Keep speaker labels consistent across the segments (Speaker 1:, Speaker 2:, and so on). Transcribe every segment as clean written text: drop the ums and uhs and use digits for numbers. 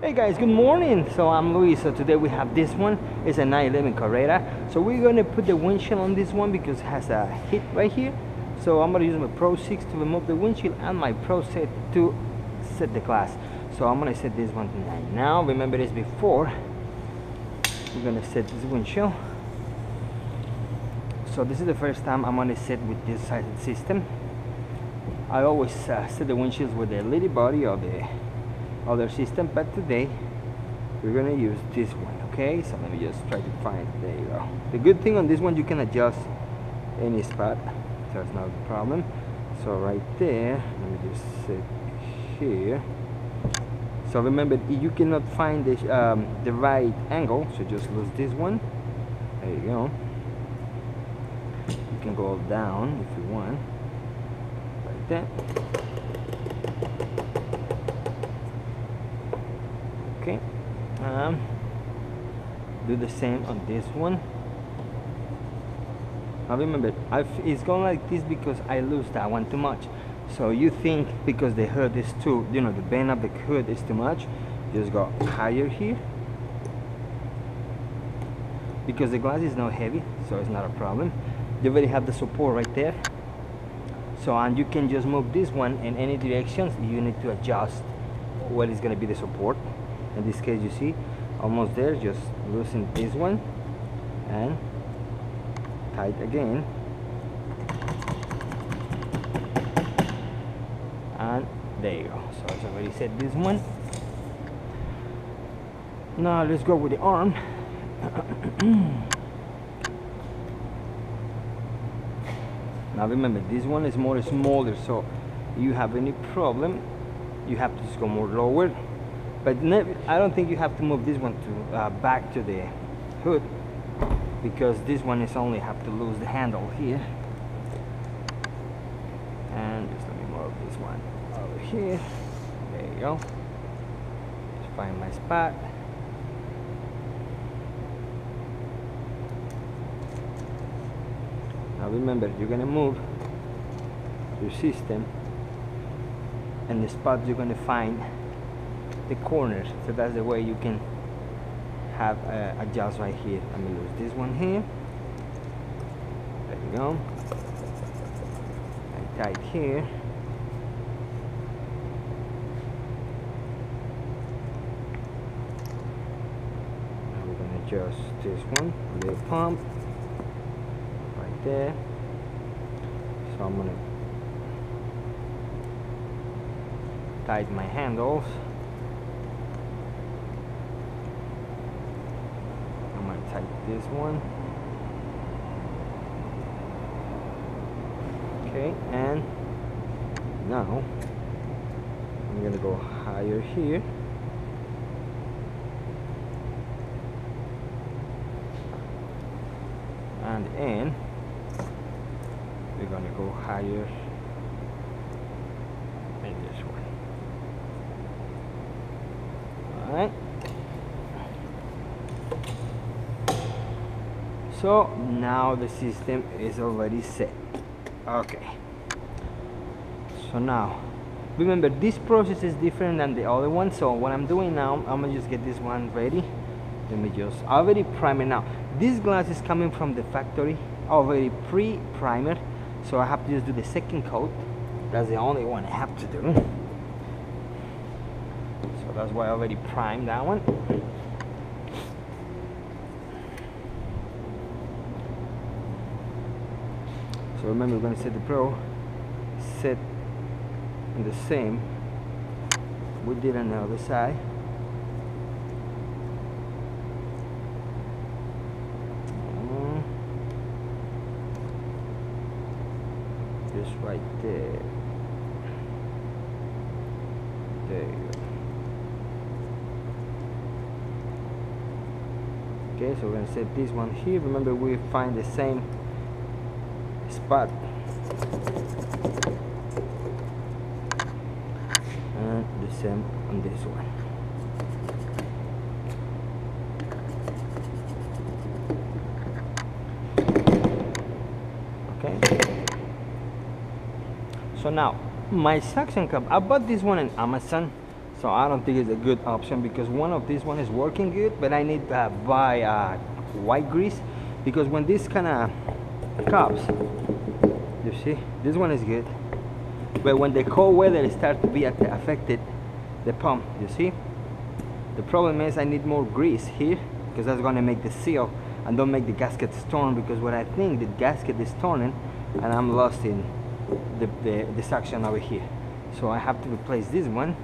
Speaker 1: Hey guys, good morning. So I'm Luis. So today we have this one. It's a 911 Carrera. So we're gonna put the windshield on this one because it has a hit right here. So I'm gonna use my Pro 6 to remove the windshield and my Pro set to set the glass. So I'm gonna set this one right now. Remember this before. We're gonna set this windshield. So this is the first time I'm gonna set with this sighted system. I always set the windshields with the LED body or the other system, but today we're gonna use this one. Okay, so let me just try to find, there you go. The good thing on this one, you can adjust any spot, so it's not a problem. So right there, let me just sit here. So remember, you cannot find the right angle, so just lose this one. There you go. You can go down if you want, like that. Okay, do the same on this one. Now remember, it's going like this because I lose that one too much. So you think because the hood is too, the bend of the hood is too much, just go higher here. Because the glass is not heavy, so it's not a problem. You already have the support right there. So, and you can just move this one in any directions. You need to adjust what is going to be the support. In this case, you see almost there, just loosen this one and tight again, and there you go. So I've already set this one. Now let's go with the arm. Now remember, this one is more smaller, so you have any problem, you have to just go more lower. But I don't think you have to move this one to back to the hood, because this one is only have to lose the handle here. And just let me move this one over here. There you go. Just find my spot. Now remember, you're gonna move your system, and the spot you're gonna find the corners, so that's the way you can have adjust right here. Let me lose this one here. There you go. And tight here. Now we're gonna adjust this one, a little pump right there. So I'm gonna tighten my handles. Tight this one. Okay, and now I'm gonna go higher here. And we're gonna go higher in this one. Alright. So now the system is already set. Okay. So now, remember, this process is different than the other one. So what I'm doing now, I'm gonna just get this one ready. Let me just already prime it now. This glass is coming from the factory, already pre-primer. So I have to just do the second coat. That's the only one I have to do. So that's why I already primed that one. So remember, we're going to set the Pro set in the same we did on the other side. Just right there. There you go. Okay, so we're going to set this one here. Remember, we find the same spot, and the same on this one. Okay, so now my suction cup, I bought this one on Amazon. So I don't think it's a good option, because one of these one is working good, but I need to buy white grease, because when this kind of cups, you see, this one is good, but when the cold weather starts to be affected the pump, you see, the problem is I need more grease here, because that's going to make the seal and don't make the gasket torn, because what I think the gasket is turning and I'm lost in the suction over here. So I have to replace this one.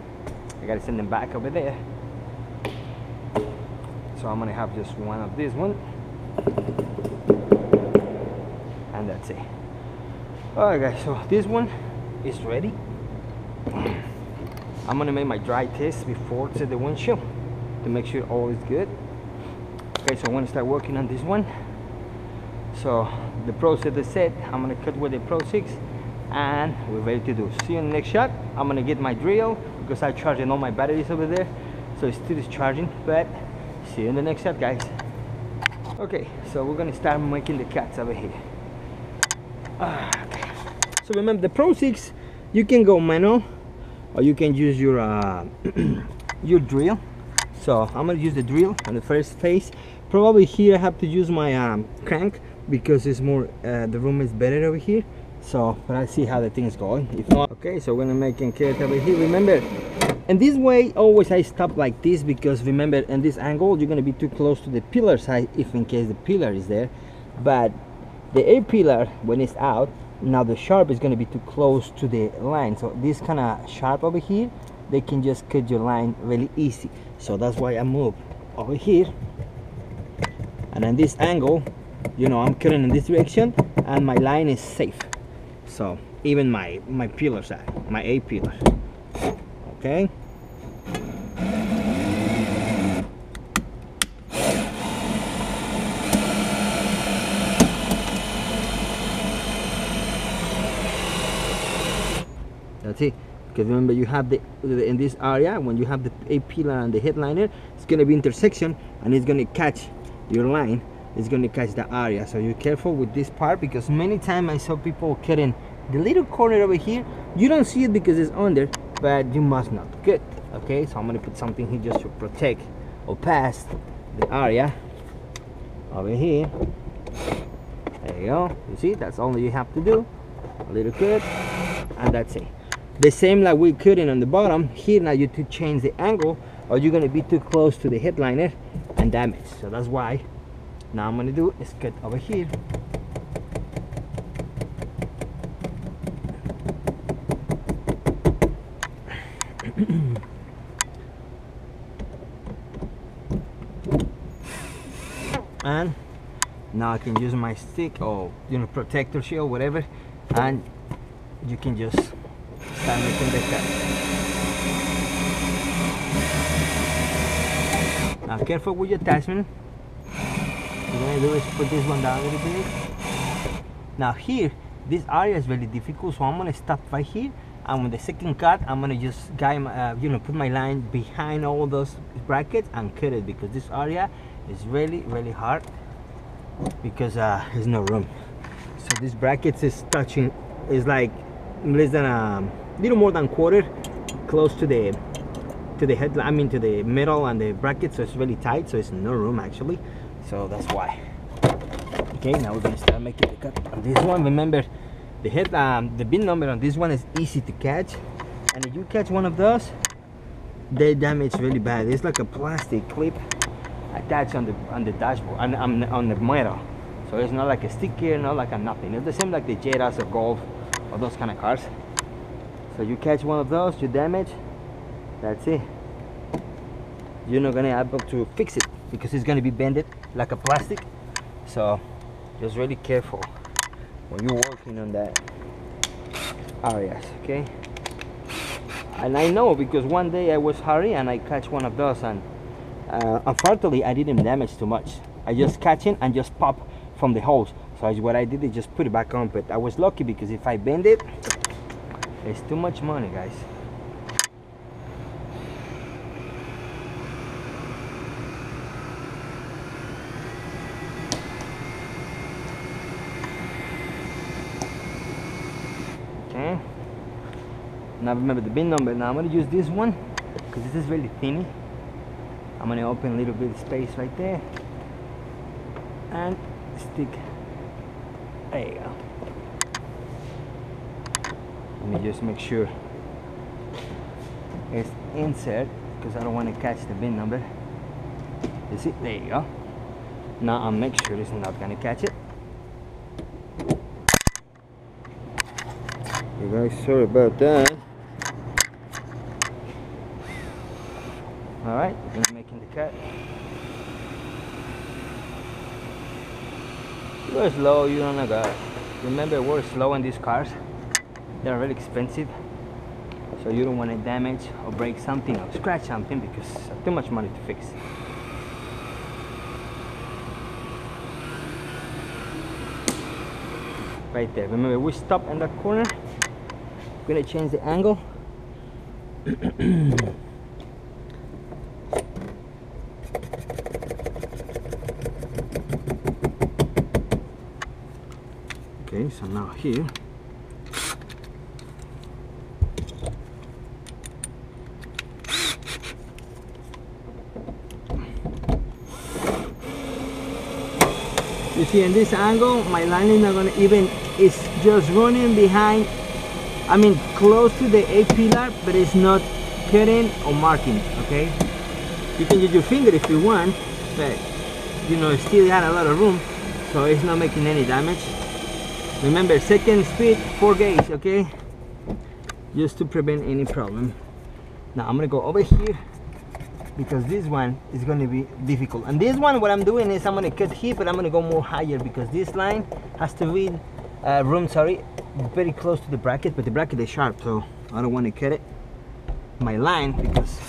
Speaker 1: I gotta send them back over there. So I'm gonna have just one of this one, and that's it. Alright guys, so this one is ready. I'm gonna make my dry test before to the windshield to make sure all is good. Okay, so I'm gonna start working on this one. So the proset is set. I'm gonna cut with the Pro 6 and we're ready to do. See you in the next shot. I'm gonna get my drill because I'm charging all my batteries over there, so it still is charging, but see you in the next shot, guys. Okay, so we're gonna start making the cuts over here. Okay. So remember, the Pro 6, you can go manual or you can use your your drill. So I'm gonna use the drill on the first phase. Probably here I have to use my crank because it's more the room is better over here. So but I see how the thing is going. If not, okay, so we're gonna make a cut over here. Remember, in this way always I stop like this, because remember, in this angle you're gonna be too close to the pillar side if in case the pillar is there, but the A pillar, when it's out, now the sharp is gonna be too close to the line. So this kind of sharp over here, they can just cut your line really easy. So that's why I move over here, and in this angle, you know, I'm cutting in this direction and my line is safe. So even my pillar side, my A pillar, okay. That's it. Because remember, you have the in this area, when you have the A pillar and the headliner, it's going to be intersection and it's going to catch your line. It's going to catch the area, so you're careful with this part, because many times I saw people cutting the little corner over here. You don't see it because it's under, but you must not cut. Okay, so I'm going to put something here just to protect or pass the area over here. There you go. You see, that's all you have to do. A little cut, and that's it. The same like we're cutting on the bottom here. Now you to change the angle, or you're going to be too close to the headliner and damage. So that's why now I'm going to do is cut over here. And now I can use my stick or, you know, protector shield, whatever, and you can just start making the cut. Now careful with your attachment. What I'm gonna do is put this one down a little bit. Now here, this area is very difficult, so I'm gonna stop right here, and with the second cut, I'm gonna just guide, you know, put my line behind all those brackets and cut it, because this area is really hard, because there's no room. So this brackets is touching, is like less than a little more than quarter, close to the head, I mean to the middle and the bracket, so it's really tight, so it's no room actually. So that's why. Okay, now we're gonna start making the cut on this one. Remember, the head, the bin number on this one is easy to catch, and if you catch one of those, they damage really bad. It's like a plastic clip attached on the dashboard and on the metal, so it's not like a sticker, not like a nothing. It's the same like the Jettas or Golf or those kind of cars. So you catch one of those, you damage, that's it. You're not gonna be able to fix it because it's gonna be bended like a plastic. So just really careful when you're working on that areas, okay? And I know because one day I was hurry and I catch one of those, and unfortunately I didn't damage too much. I just catch it and just pop from the hose. So what I did is just put it back on, but I was lucky because if I bend it, it's too much money, guys. Okay. Now remember the bin number. Now I'm going to use this one because this is really thin, I'm gonna open a little bit of space right there and stick. There you go. Let me just make sure it's insert, because I don't want to catch the VIN number. You see, there you go. Now I'll make sure it's not gonna catch it. You guys, sorry about that. Alright, we're making the cut. Go slow, you don't know that. Remember, we're slow in these cars. They're really expensive. So you don't want to damage or break something or scratch something, because it's too much money to fix. Right there. Remember, we stop in that corner. I'm gonna change the angle. Okay, so now here. You see, in this angle, my line is not gonna even, it's just running behind, I mean close to the A pillar, but it's not cutting or marking, okay? You can use your finger if you want, but you know, it still had a lot of room, so it's not making any damage. Remember, second speed, 4 gauge, okay? Just to prevent any problem. Now I'm gonna go over here, because this one is going to be difficult. And this one, what I'm doing is I'm going to cut here, but I'm going to go more higher, because this line has to be very close to the bracket, but the bracket is sharp, so I don't want to cut it my line, because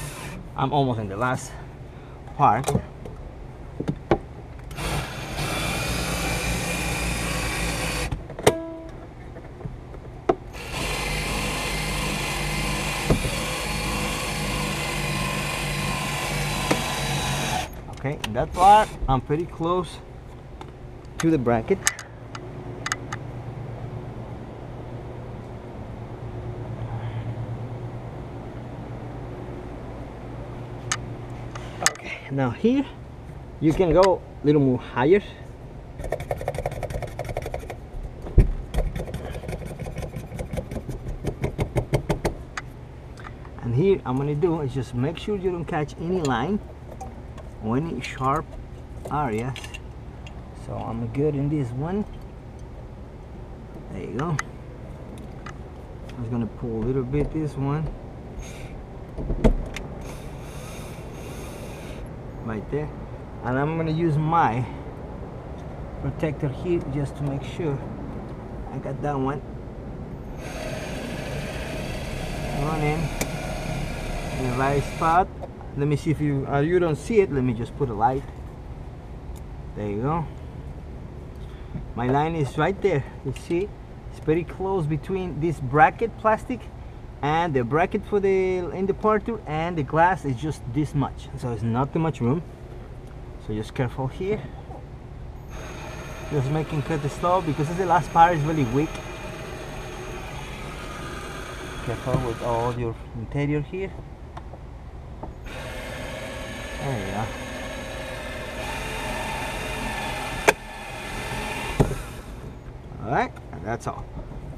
Speaker 1: I'm almost in the last part. Okay, in that part, I'm pretty close to the bracket. Okay, now here, you can go a little more higher. And here, I'm gonna do is just make sure you don't catch any line or any sharp areas. So I'm good in this one. There you go. I'm just gonna pull a little bit this one right there, and I'm gonna use my protector here just to make sure I got that one running in the right spot. Let me see if you don't see it. Let me just put a light. There you go. My line is right there. You see, it's pretty close between this bracket plastic and the bracket for the in the parter, and the glass is just this much, so it's not too much room. So just careful here. Just making cut the slow, because the last part is really weak. Careful with all your interior here. There you go. Alright, that's all.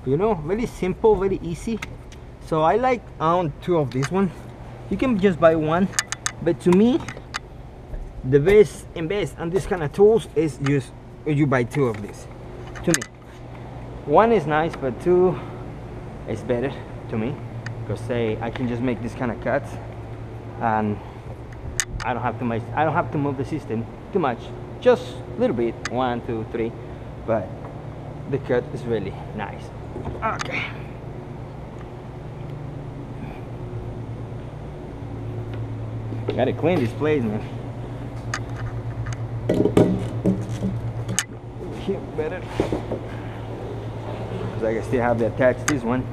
Speaker 1: You know, very simple, very easy. So I like own 2 of this one. You can just buy one, but to me, the best on this kind of tools is just you buy 2 of these. To me, 1 is nice, but 2 is better to me, because say I can just make this kind of cuts, and I don't have to move the system too much, just a little bit, 1, 2, 3, but the cut is really nice. Okay. Gotta clean this place, man. Here better, because I can still have to attach this one.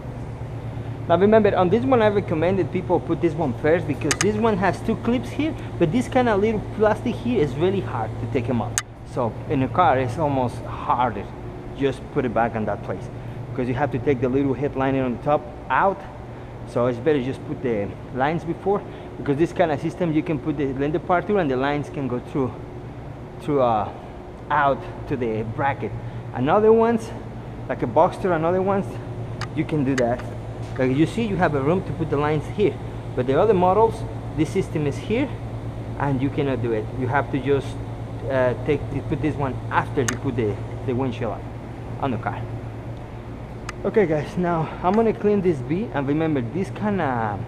Speaker 1: Now remember, on this one I recommended people put this one first, because this one has 2 clips here, but this kind of little plastic here is really hard to take them off. So in a car it's almost harder. Just put it back on that place, because you have to take the little headliner on the top out. So it's better just put the lines before. because this kind of system you can put the lane departure and the lines can go through out to the bracket. Another ones like a Boxster, another ones you can do that. Like you see, you have a room to put the lines here, but the other models, this system is here and you cannot do it. You have to just put this one after you put the windshield on the car. Okay guys, now I'm gonna clean this B, and remember this kind of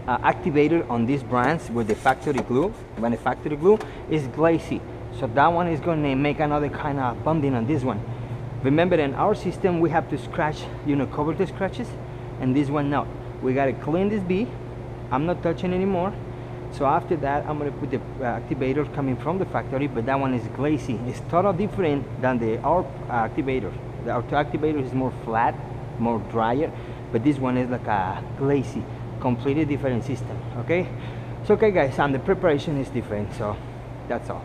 Speaker 1: activator on these brands with the factory glue, when the factory glue is glassy, so that one is going to make another kind of bonding on this one. Remember, in our system we have to scratch, you know, cover the scratches, and this one not. We got to clean this B. I'm not touching anymore. So after that I'm going to put the activator coming from the factory, but that one is glassy. It's totally different than our activator. The auto activator is more flat, more drier, but this one is like a glassy, completely different system. Okay, so okay guys, and the preparation is different, so that's all.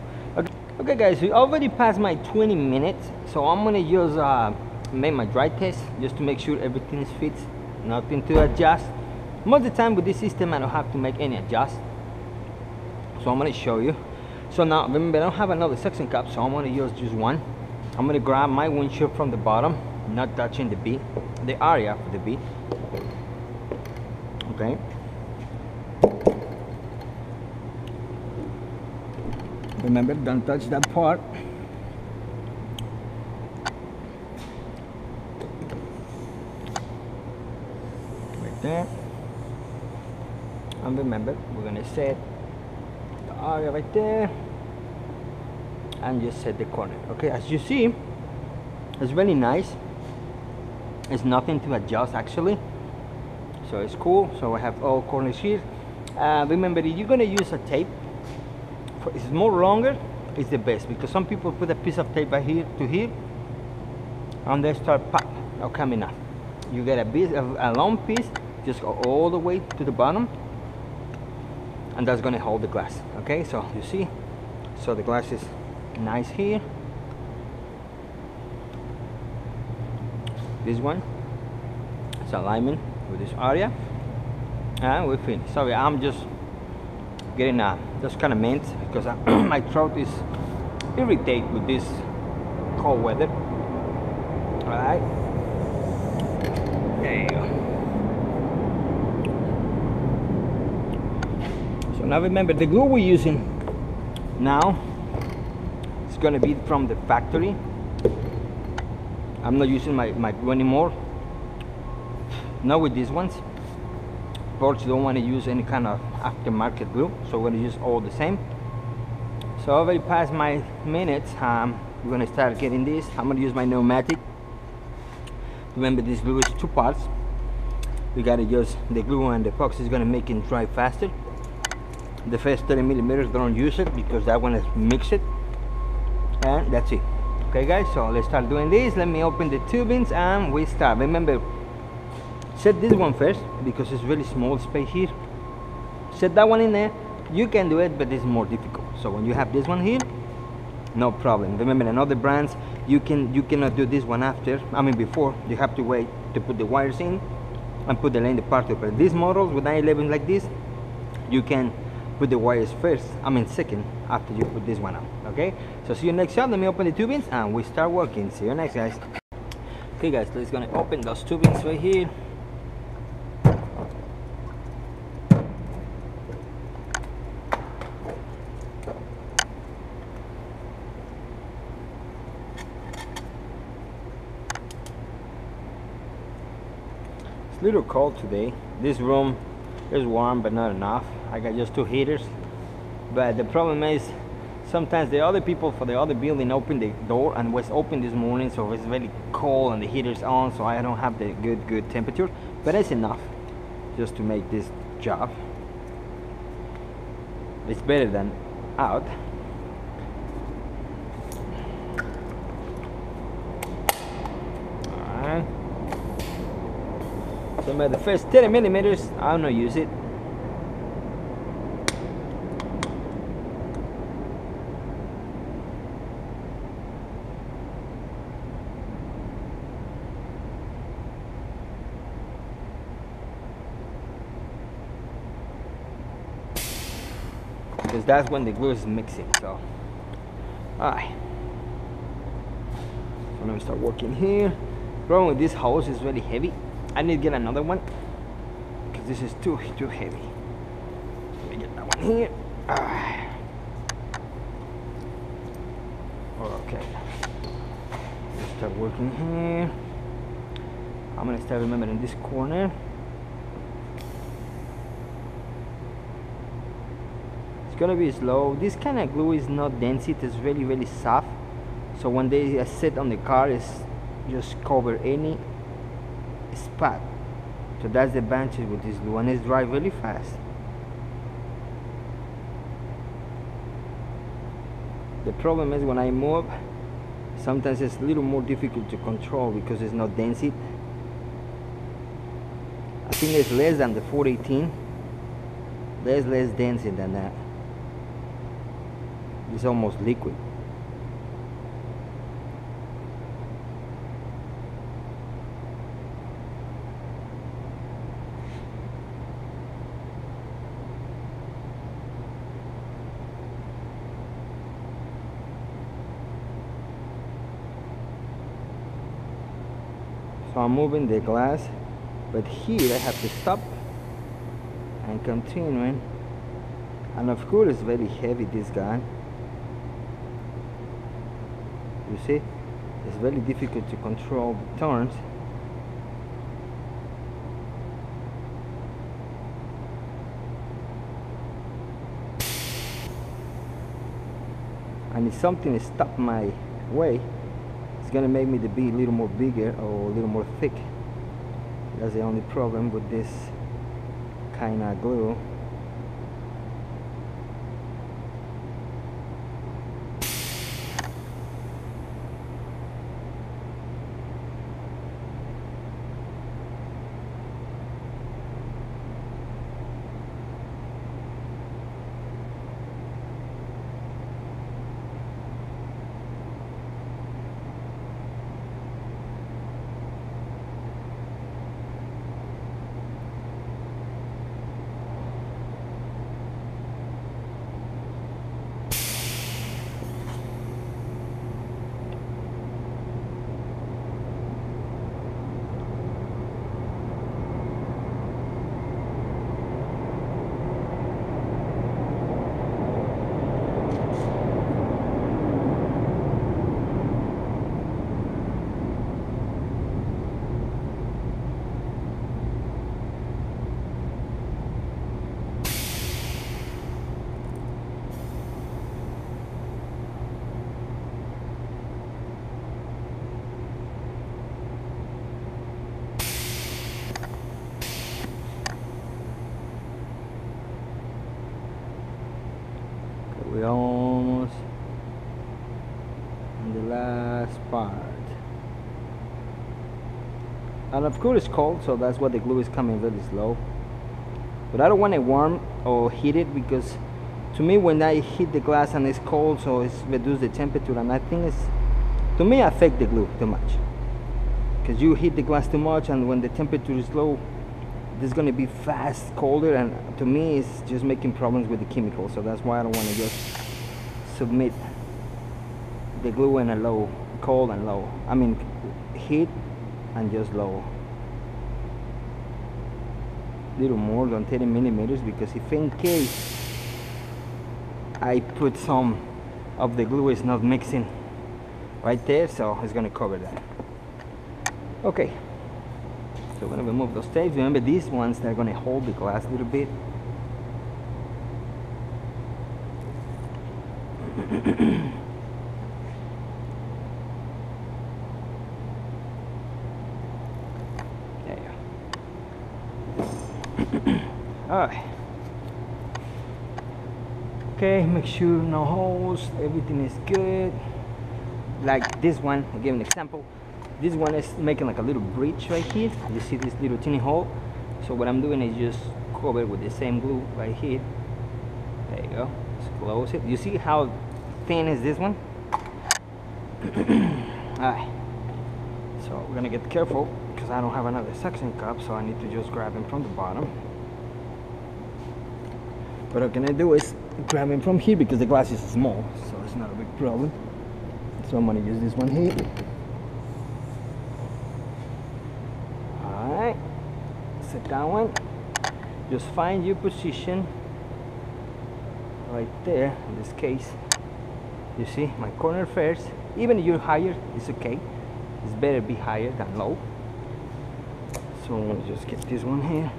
Speaker 1: Okay guys, we already passed my 20 minutes, so I'm gonna use make my dry test just to make sure everything fits, nothing to adjust. Most of the time with this system I don't have to make any adjust, so I'm gonna show you. So now remember, I don't have another suction cup, so I'm gonna use just one. I'm gonna grab my windshield from the bottom, not touching the B, the area for the B. Okay. Remember, don't touch that part. Right there. And remember, we're gonna set the area right there and just set the corner. Okay, as you see, it's really nice. It's nothing to adjust actually, so it's cool. So I have all corners here. Remember, if you're gonna use a tape, it's more longer, it's the best, because some people put a piece of tape right here to here and they start pop or coming up. You get a long piece, just go all the way to the bottom, and that's gonna hold the glass. Okay, so you see, so the glass is nice here. This one, it's alignment with this area, and we're finished. Sorry, I'm just getting just kind of mint because my throat is irritated with this cold weather. All right, there you go. So now remember, the glue we're using now is going to be from the factory. I'm not using my glue anymore, not with these ones. Porsche don't want to use any kind of aftermarket glue, so we're going to use all the same. So I already passed my minutes. We're going to start getting this. I'm going to use my pneumatic. Remember, this glue is 2 parts. We got to use the glue, and the epoxy is going to make it dry faster. The first 30 millimeters, don't use it because that one is mixed, and that's it. Okay guys, so let's start doing this. Let me open the tubings and we start. Remember, set this one first because it's really small space here. Set that one in there. You can do it, but it's more difficult. So when you have this one here, no problem. Remember, in other brands you cannot do this one after, I mean before. You have to wait to put the wires in and put the lane departure. But these models with 911 like this, you can put the wires first, I mean second, after you put this one on. Okay, so see you next shot. Let me open the tubings and we start working. See you next, guys. Okay guys, let's gonna open those tubings right here. It's a little cold today. This room is warm but not enough. I got just 2 heaters, but the problem is sometimes the other people for the other building open the door and was open this morning, so it's very cold and the heater's on, so I don't have the good temperature, but it's enough just to make this job. It's better than out. Alright, so by the first 30 millimeters I'll not use it. because that's when the glue is mixing. So alright, so let me start working here. Problem with this hose is really heavy. I need to get another one because this is too heavy. Let me get that one here. Okay, let's start working here. I'm gonna start remembering this corner. It's gonna be slow. This kind of glue is not dense, it is really soft, so when they sit on the car, it's just cover any spot. So that's the advantage with this glue, and it's dry really fast. The problem is when I move, sometimes it's a little more difficult to control because it's not dense. I think it's less than the 418. There's less density than that. It's almost liquid. So I'm moving the glass, but here I have to stop and continuing. And of course it's very heavy, this gun. You see, it's very difficult to control the turns. And if something is stuck my way, it's gonna make me to be a little more bigger or a little more thick. That's the only problem with this kind of glue. We're almost in the last part. And of course it's cold, so that's why the glue is coming really slow. But I don't want it warm or heat it, because to me when I heat the glass and it's cold, so it's reduce the temperature, and I think it's, to me, affect the glue too much. Because you heat the glass too much, and when the temperature is low, this is going to be fast colder, and to me it's just making problems with the chemicals. So that's why I don't want to just submit the glue in a low, cold and low, I mean heat and just low, little more than 30 millimeters, because if in case I put some of the glue, is not mixing right there, so it's going to cover that. Okay, so we're going to remove those tapes. Remember, these ones, they're going to hold the glass a little bit. There you go. Alright. Okay, make sure no holes, everything is good. Like this one, I'll give an example. This one is making like a little breach right here. You see this little teeny hole? So what I'm doing is just cover it with the same glue right here. There you go. Let's close it. You see how thin is this one? Alright. So we're gonna get careful, because I don't have another suction cup, so I need to just grab him from the bottom. what I'm gonna do is grab him from here because the glass is small, so it's not a big problem. So I'm gonna use this one here. Alright, set that one. Just find your position right there. In this case, you see my corner first. Even if you're higher, it's okay. It's better be higher than low. So I'm gonna just get this one here.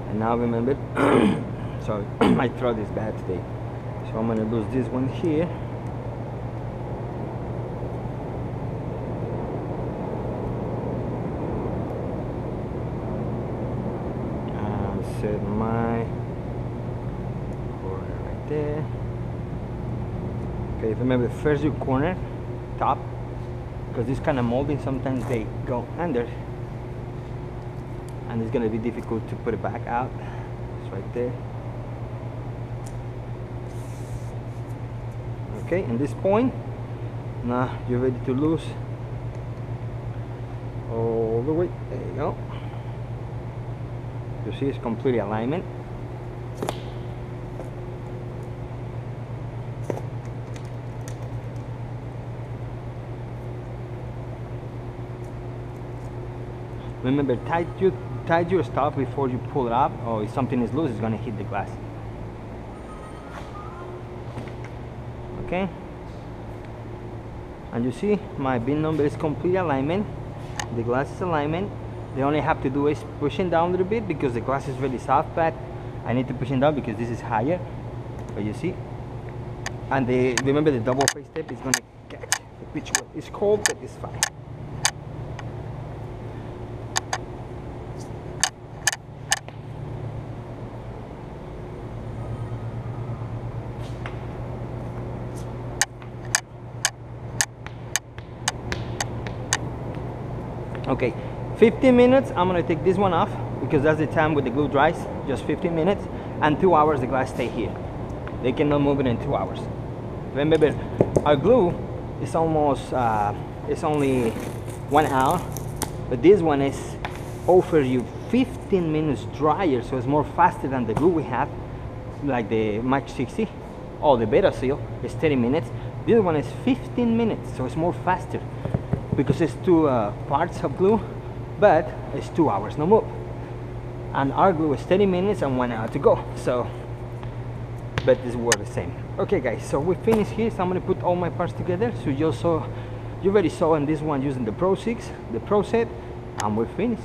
Speaker 1: And now remember, sorry, my throat is bad today. So I'm gonna lose this one here. Set my corner right there. Okay, remember first your corner, top, because this kind of molding sometimes they go under and it's going to be difficult to put it back out. It's right there. Okay, in this point, now you're ready to loose all the way. There you go. You see it's complete alignment. Remember, tight your stuff before you pull it up, or if something is loose, it's gonna hit the glass. Okay? And you see my bin number is complete alignment. The glass is alignment. The only have to do is pushing down a little bit because the glass is really soft, but I need to push it down because this is higher. But you see, and remember the double face tape is gonna catch the pitch well. It's cold, but it's fine. Okay. 15 minutes, I'm gonna take this one off because that's the time with the glue dries, just 15 minutes, and 2 hours the glass stay here. They cannot move it in 2 hours. Remember, our glue is almost, it's only 1 hour, but this one is offer you 15 minutes drier, so it's more faster than the glue we have, like the Mach 60, or the Beta Seal is 30 minutes. This one is 15 minutes, so it's more faster because it's 2 parts of glue, but it's 2 hours no move, and our glue is 30 minutes and 1 hour to go. So but this works the same. Okay guys, so we finished here. So I'm gonna put all my parts together. So you already saw in this one using the Pro 6, the proset, and we're finished.